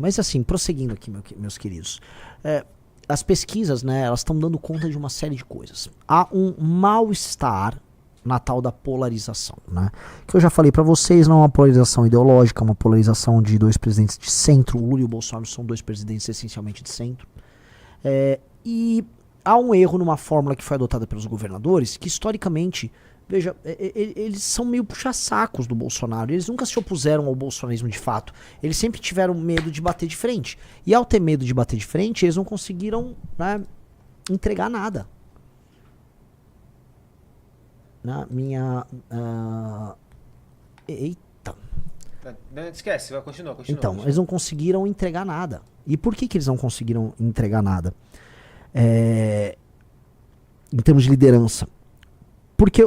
Mas assim, prosseguindo aqui, meus queridos, as pesquisas, né, elas estão dando conta de uma série de coisas. Há um mal-estar na tal da polarização, né? Que eu já falei pra vocês, não é uma polarização ideológica, é uma polarização de dois presidentes de centro. O Lula e o Bolsonaro são dois presidentes essencialmente de centro. E há um erro numa fórmula que foi adotada pelos governadores, que historicamente, veja, eles são meio puxa-sacos do Bolsonaro. Eles nunca se opuseram ao bolsonarismo de fato. Eles sempre tiveram medo de bater de frente. E ao ter medo de bater de frente, eles não conseguiram, né, entregar nada. Na minha... eita. Não esquece, vai continuar. Então, eles não conseguiram entregar nada. E por que eles não conseguiram entregar nada? Em termos de liderança. Porque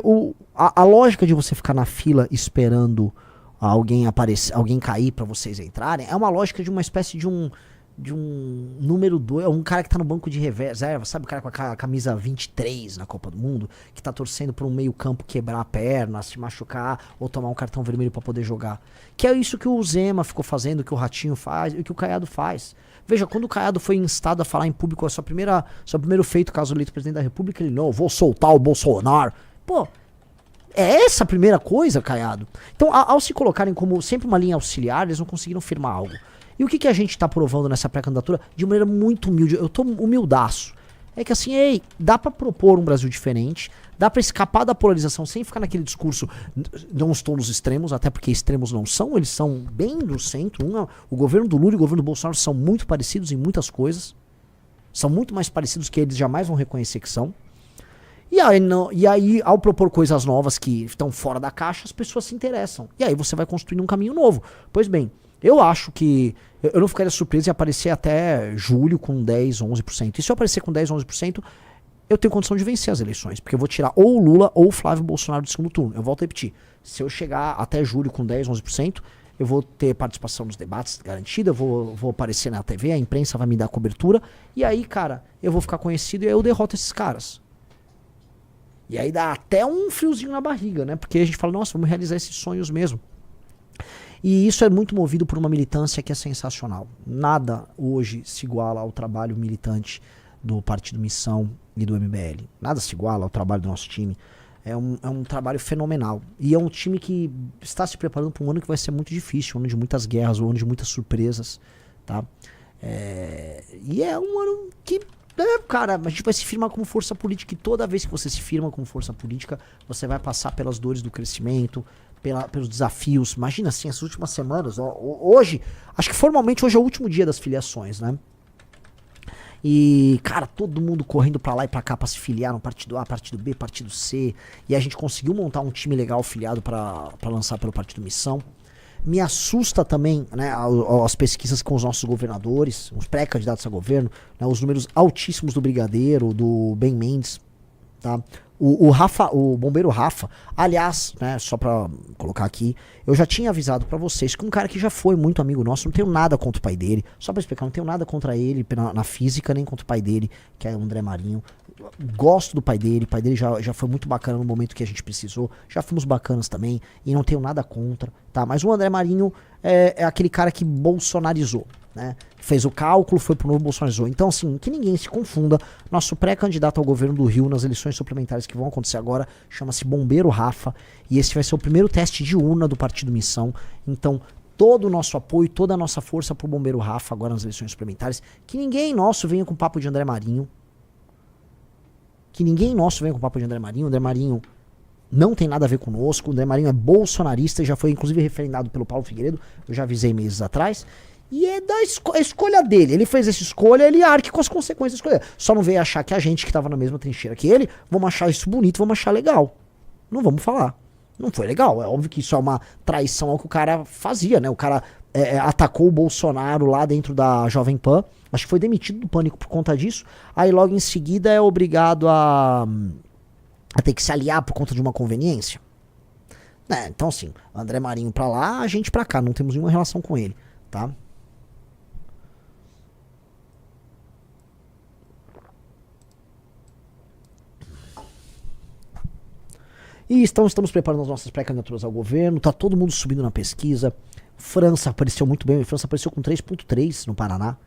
a lógica de você ficar na fila esperando alguém aparecer, alguém cair pra vocês entrarem, é uma lógica de uma espécie de um número 2, um cara que tá no banco de reserva, sabe? O cara com a camisa 23 na Copa do Mundo, que tá torcendo por um meio campo quebrar a perna, se machucar, ou tomar um cartão vermelho pra poder jogar. Que é isso que o Zema ficou fazendo, que o Ratinho faz, e que o Caiado faz. Veja, quando o Caiado foi instado a falar em público, seu primeiro feito, caso eleito presidente da República, ele, não, vou soltar o Bolsonaro. Pô, é essa a primeira coisa, Caiado? Então, ao se colocarem como sempre uma linha auxiliar, eles não conseguiram firmar algo. E o que a gente tá provando nessa pré-candidatura? De maneira muito humilde, eu tô humildaço. É que assim, dá pra propor um Brasil diferente, dá pra escapar da polarização sem ficar naquele discurso, não estou nos extremos, até porque extremos não são, eles são bem do centro. O governo do Lula e o governo do Bolsonaro são muito parecidos em muitas coisas, são muito mais parecidos que eles jamais vão reconhecer que são. E aí, ao propor coisas novas que estão fora da caixa, as pessoas se interessam. E aí você vai construindo um caminho novo. Pois bem, eu acho que eu não ficaria surpreso em aparecer até julho com 10, 11%. E se eu aparecer com 10, 11%, eu tenho condição de vencer as eleições. Porque eu vou tirar ou o Lula ou o Flávio Bolsonaro do segundo turno. Eu volto a repetir. Se eu chegar até julho com 10, 11%, eu vou ter participação nos debates garantida, vou aparecer na TV, a imprensa vai me dar cobertura. E aí, cara, eu vou ficar conhecido e aí eu derroto esses caras. E aí dá até um friozinho na barriga, né? Porque a gente fala, nossa, vamos realizar esses sonhos mesmo. E isso é muito movido por uma militância que é sensacional. Nada hoje se iguala ao trabalho militante do Partido Missão e do MBL. Nada se iguala ao trabalho do nosso time. É um trabalho fenomenal. E é um time que está se preparando para um ano que vai ser muito difícil, um ano de muitas guerras, um ano de muitas surpresas, tá? E é um ano que... cara, a gente vai se firmar como força política e toda vez que você se firma como força política, você vai passar pelas dores do crescimento, pelos desafios. Imagina assim, essas últimas semanas, hoje, acho que formalmente hoje é o último dia das filiações, né? E, cara, todo mundo correndo pra lá e pra cá pra se filiar no partido A, partido B, partido C. E a gente conseguiu montar um time legal filiado pra lançar pelo Partido Missão. Me assusta também, né, as pesquisas com os nossos governadores, os pré-candidatos a governo, né, os números altíssimos do Brigadeiro, do Ben Mendes, tá? O bombeiro Rafa, aliás, né, só pra colocar aqui, eu já tinha avisado pra vocês que um cara que já foi muito amigo nosso, não tenho nada contra o pai dele, só pra explicar, não tenho nada contra ele na física, nem contra o pai dele, que é o André Marinho. Gosto do pai dele já foi muito bacana no momento que a gente precisou, já fomos bacanas também, e não tenho nada contra, tá? Mas o André Marinho é aquele cara que bolsonarizou, né? Fez o cálculo, foi pro novo bolsonarizou. Então, assim, que ninguém se confunda, nosso pré-candidato ao governo do Rio nas eleições suplementares que vão acontecer agora, chama-se Bombeiro Rafa, e esse vai ser o primeiro teste de urna do Partido Missão. Então, todo o nosso apoio, toda a nossa força pro Bombeiro Rafa agora nas eleições suplementares. Que ninguém nosso venha com papo de André Marinho. Que ninguém nosso venha com papo de André Marinho. O André Marinho não tem nada a ver conosco. O André Marinho é bolsonarista e já foi inclusive referendado pelo Paulo Figueiredo. Eu já avisei meses atrás. E é da escolha dele. Ele fez essa escolha, ele arque com as consequências da escolha. Só não veio achar que a gente que tava na mesma trincheira que ele, vamos achar isso bonito, vamos achar legal. Não vamos falar. Não foi legal. É óbvio que isso é uma traição ao que o cara fazia, né? O cara atacou o Bolsonaro lá dentro da Jovem Pan. Acho que foi demitido do Pânico por conta disso. Aí logo em seguida é obrigado a ter que se aliar por conta de uma conveniência. Né? Então assim, André Marinho pra lá, a gente pra cá. Não temos nenhuma relação com ele, tá? E estamos preparando as nossas pré-candidaturas ao governo, tá todo mundo subindo na pesquisa. França apareceu muito bem. A França apareceu com 3,3 no Paraná.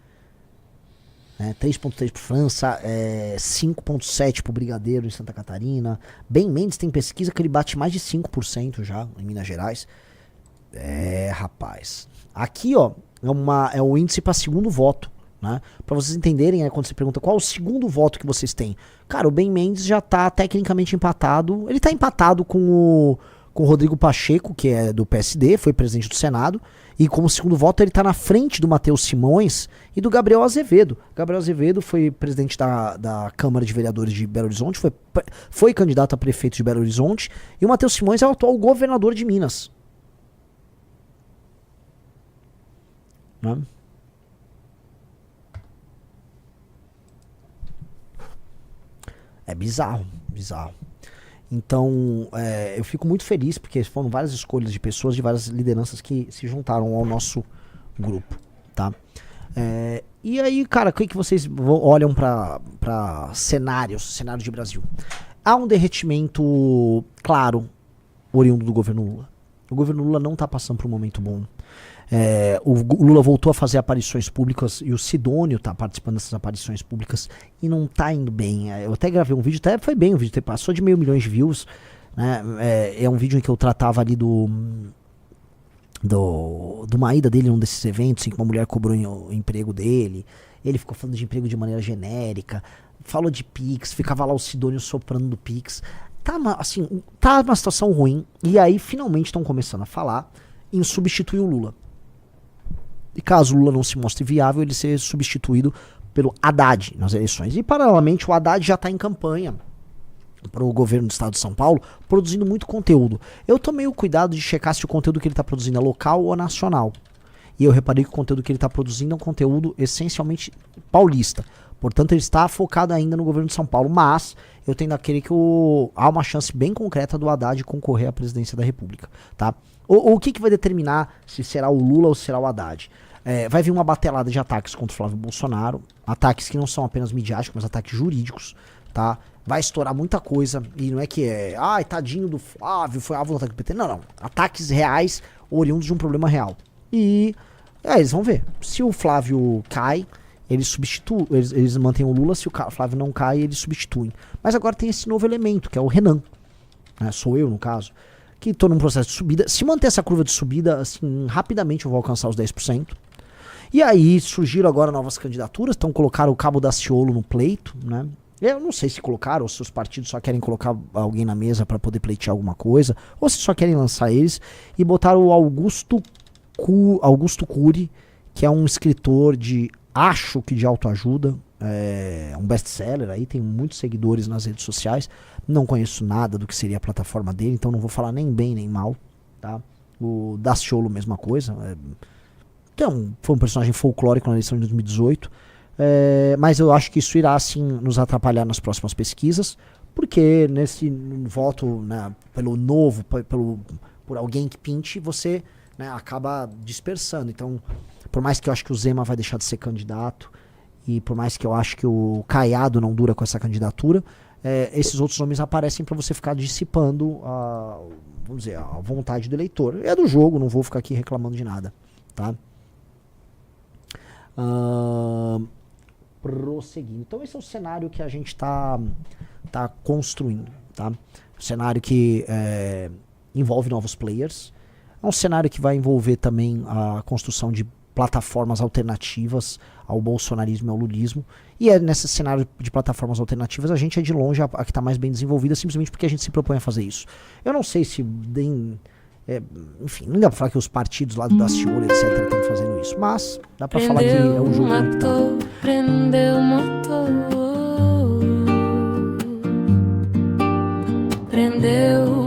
3,3 para França, 5,7 para o Brigadeiro em Santa Catarina. Ben Mendes tem pesquisa que ele bate mais de 5% já em Minas Gerais. Rapaz. Aqui, ó, é o índice para segundo voto. Né? Para vocês entenderem, quando você pergunta qual é o segundo voto que vocês têm. Cara, o Ben Mendes já tá tecnicamente empatado. Ele tá empatado com o Rodrigo Pacheco, que é do PSD, foi presidente do Senado. E como segundo voto, ele tá na frente do Matheus Simões e do Gabriel Azevedo. Gabriel Azevedo foi presidente da Câmara de Vereadores de Belo Horizonte, foi candidato a prefeito de Belo Horizonte. E o Matheus Simões é o atual governador de Minas. Né? É bizarro. Então, eu fico muito feliz porque foram várias escolhas de pessoas, de várias lideranças que se juntaram ao nosso grupo, tá? E aí, cara, o que vocês olham para cenário de Brasil? Há um derretimento claro, oriundo do governo Lula. O governo Lula não tá passando por um momento bom. O Lula voltou a fazer aparições públicas e o Sidônio tá participando dessas aparições públicas e não tá indo bem. Eu até gravei um vídeo, até foi bem o vídeo, passou de 500 mil de views, né? É um vídeo em que eu tratava ali de uma ida dele num desses eventos em que uma mulher cobrou o emprego dele. Ele ficou falando de emprego de maneira genérica, falou de Pix, ficava lá o Sidônio soprando do Pix. Tá uma situação ruim e aí finalmente estão começando a falar em substituir o Lula. E caso o Lula não se mostre viável, ele ser substituído pelo Haddad nas eleições. E paralelamente o Haddad já está em campanha para o governo do estado de São Paulo, produzindo muito conteúdo. Eu tomei o cuidado de checar se o conteúdo que ele está produzindo é local ou nacional. E eu reparei que o conteúdo que ele está produzindo é um conteúdo essencialmente paulista. Portanto, ele está focado ainda no governo de São Paulo, mas eu tendo a querer que há uma chance bem concreta do Haddad concorrer à presidência da República, tá? O que vai determinar se será o Lula ou será o Haddad? Vai vir uma batelada de ataques contra o Flávio Bolsonaro, ataques que não são apenas midiáticos, mas ataques jurídicos, tá? Vai estourar muita coisa, e não é que tadinho do Flávio, foi a vontade do PT, não. Ataques reais, oriundos de um problema real. E eles vão ver. Se o Flávio cai, eles substituem, eles mantêm o Lula, se o Flávio não cai, eles substituem. Mas agora tem esse novo elemento, que é o Renan, né? Sou eu, no caso, que estou num processo de subida. Se manter essa curva de subida, assim, rapidamente eu vou alcançar os 10%. E aí surgiram agora novas candidaturas, então colocaram o Cabo Daciolo no pleito, né? Eu não sei se colocaram, ou se os partidos só querem colocar alguém na mesa para poder pleitear alguma coisa, ou se só querem lançar eles, e botaram o Augusto Cury, que é um escritor acho que de autoajuda, um best-seller aí, tem muitos seguidores nas redes sociais, não conheço nada do que seria a plataforma dele, então não vou falar nem bem nem mal, tá? O Daciolo, mesma coisa, foi um personagem folclórico na eleição de 2018, mas eu acho que isso irá sim nos atrapalhar nas próximas pesquisas, porque nesse voto, né, pelo novo, por alguém que pinte, você, né, acaba dispersando. Então, por mais que eu acho que o Zema vai deixar de ser candidato, e por mais que eu acho que o Caiado não dura com essa candidatura, esses outros nomes aparecem para você ficar dissipando vamos dizer, a vontade do eleitor. É do jogo, não vou ficar aqui reclamando de nada, tá? Prosseguindo. Então esse é o cenário que a gente tá construindo, tá? Um cenário que envolve novos players. É um cenário que vai envolver também a construção de plataformas alternativas ao bolsonarismo e ao lulismo. E nesse cenário de plataformas alternativas, a gente é de longe a que está mais bem desenvolvida, simplesmente porque a gente se propõe a fazer isso. Eu não sei se enfim, não dá pra falar que os partidos lá do Daciolo, etc, estão fazendo isso, mas dá pra falar que é o jogo que tá. Prendeu o motor, prendeu